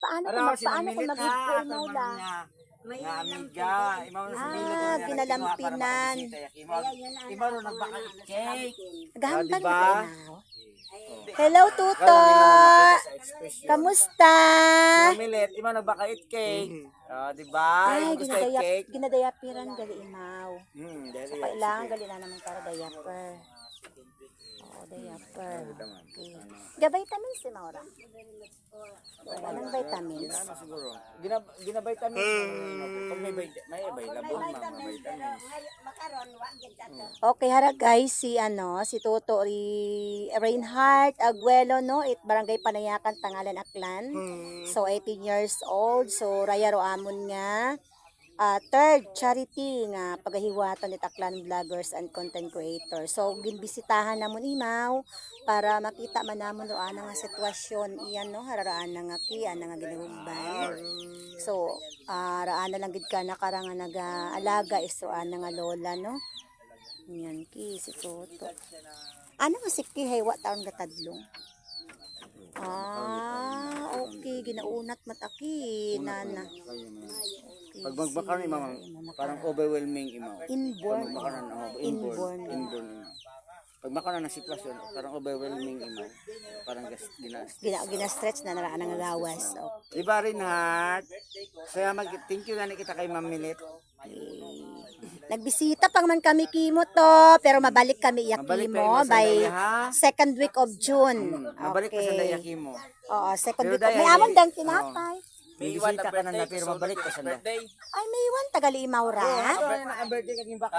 paano Araw, kung mag-ipon mo la? Nga amiga, imaw na sa bilo ko nga ginalampinan. Imaw na nagbaka cake. Gahampan diba? ka na. Hello, Tuto! Kamusta? Milit, imaw nagbaka cake. Di ba? Ay, Gusto yung cake. ginadayapiran gali imaw. Dali. So, kailangan gali na naman para dayaper. Oo, dayaper. Okay. Ga-vitamins si Maura. Anong vitamins? Ano siguro? Gina-vitamins. Pag may labong mga vitamins. Okay, hara guys, si Toto Reinhardt Aguelo, no? Barangay Panayakan, Tangalan, Aklan. So 18 years old. So raya ro amon nga third charity nga pagahiwatan ni Aklan Vloggers and Content Creators. So ginbisitahan namon imaw para makita man namon ro ana nga sitwasyon iyan, no? Hararaan na nga ana nga ginahugban. So raan na lang gid ka nakaranga nag-alaga iso ana nga lola, no? Yan ki si Toto. Ano nga si Kihay wa taon gatadlong? Okay, ginaunat mataki nana. Pag magbaka ni mama, parang overwhelming imaw. Inborn. Inborn. Pag makana ng sitwasyon, parang overwhelming imaw. Parang Gina-stretch na naraan nga gawas. Okay. Diba rin, Heart? Kaya thank you nga kita kay Ma'am Milit. Nagbisita pang man kami kimo to, pero mabalik kami iya kimo by second week of June. Mabalik pa sa daya kimo. Oo, second week of. May amon dang tinapay. May bisita ka na pero mabalik pa sa daya. Ay, may iwan tagali Maura. Naka-birthday kaging bakal.